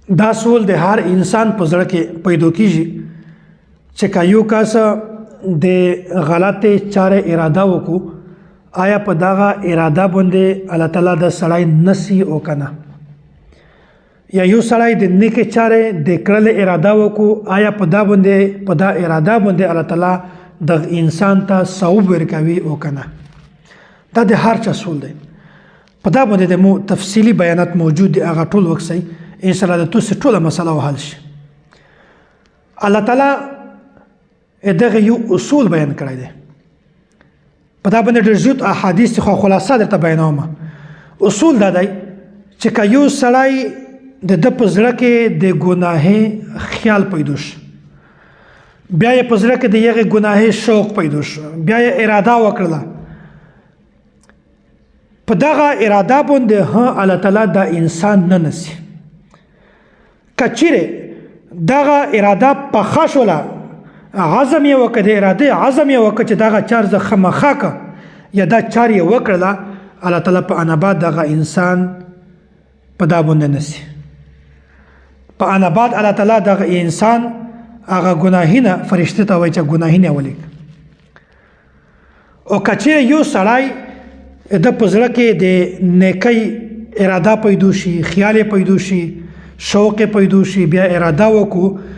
دا سوال د هر انسان په زړه کې پیدا کیږي چې که یو کس د غلطې چارې اراده وکړو آیا په دغه اراده باندې الله تعالی د سړی نسی او که نه یا یو سړی د نیکې چارې د کړلې اراده وکړو آیا په دا اراده باندې الله تعالی د انسان ته ثواب ورکوي او که نه دا د هر چا سوال دی په دا باندې د تفصیلي بیانات موجود دي هغه ټول وکسئ انشاءالله د تاسو ټوله مسله وحل شي الله تعالی دغه یو اصول بیان کړی دی په دا باندې ډېر زیات احادیث خو خلاصه درته بیانوم اصول دا دی چې که یو سړی د ده په زړه کې د ګناهې خیال پیدا شي بیا یې په زړه کې د هغې ګناهې شوق پیدا شو بیا یې اراده وکړله په دغه اراده باندې الله تعالی دا انسان نه نسی که چیرې دغه اراده پخه شوله عزم یې وکړه د ارادې عزم یې وکړه چې دغه چار زه خامخا که یا دا چار یې وکړله الله تعالی په اناباد دغه انسان په دا باندې نسی په اناباد الله تعالی دغه انسان هغه ګناهونه فرشته ته وایي چې ګناهونه ولیک او که چیرې یو سړی د په زړه کې د نیکۍ اراده پیدا شي خیال پیدا شي شوق پیدا شي بیا اراده وکړو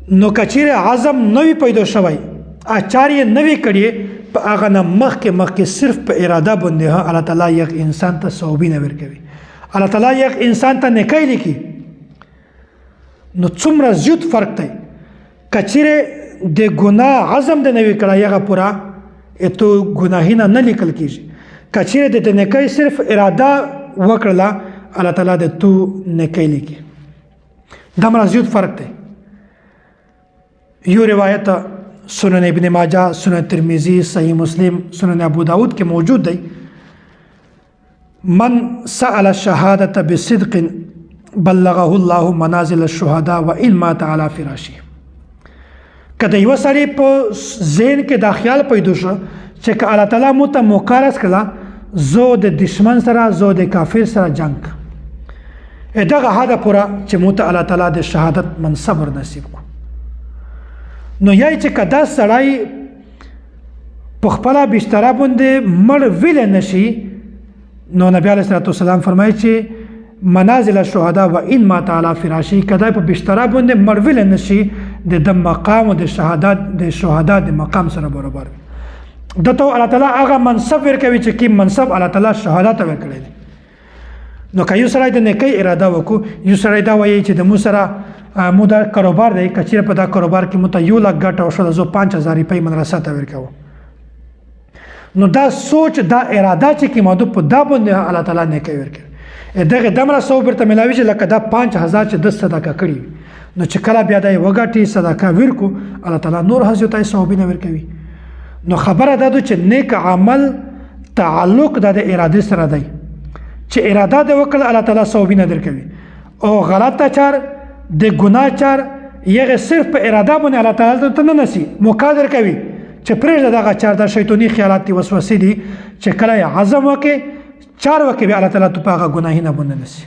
نو که چیرې عزم نه وي پیدا شوی اچار یې نه وي کړی په هغه نه مخکې صرف په اراده باندې الله تعالی یک انسان ته ثوابونه ورکوي الله تعالی یک انسان ته نیکۍ لیکي نو څومره زیات فرق دی که چیرې د ګناه عزم د نه وي کړی هغه پوره تو ګناهونه نه لیکل کېږي که چیرې د نیکۍ صرف اراده وکړله الله تعالی د تو نیکۍ لیکي دومره زیات فرق دی یو روایت سنن ابن ماجه سنن ترمذی صحیح مسلم سنن ابو داود کې موجود دی من سأل الشهادة بصدق بلغه الله منازل الشهداء وإن مات على فراشه که د یوه سړي په ذهن کې دا خیال پیدا شو چې که الله تعالی مو ته مقرس کړله زه د دشمن سره زه د کافر سره جنګ دغه حده پوره چې مو ته الله تعالی د شهادت منصب ور نصیب کو نو یای چې که دا سړی په خپله بستره باندې مړ ویلی نشي نو نبی علیه صلات وسلام فرمایي چې منازل الشهدا و ان مات علی فراشی که دا په بستره باندې مړ ویلی نشي د ده مقام او د شهدا د مقام سره برابر وي دته الله تعالی هغه منصب ورکوي چې کوم منصب الله تعالی شهدا ته ورکړی دی نو که یو سړی د نیکۍ اراده وکړو یو سړی دا وایي چې د مو سره مو دا کاروبار دی که چیرې په دا کاروبار کې مو ته 1 لک ګټه وشوله زه 5000 روپۍ مدرسه ته ورکوم نو دا سوچ دا اراده چې کومه ده په دا باندې الله تعالی نیکۍ ورکوي دغه دومره ثواب ورته میلاوي چې لکه دا 5000 چې ده صدقه کړي وي نو چې کله بیا دا یې وګټي صدقه ورکړو الله تعالی نور هم زیاته ثوابونه ورکوي نو خبره دا ده چې نیک عمل تعلق دا د ارادې سره دی چې اراده دې وکړه الله تعالی ثوابونه درکوي او غلطه چار د ګناه چار یغه صرف په اراده باندې الله تعالی ته نه نسی مقادر کوي چې پرېږده دغه چار د شیطاني خیالات دي وسوسې دي چې کله عزم وکړي چار وکړي الله تعالی ته په هغه ګناهونه باندې نسی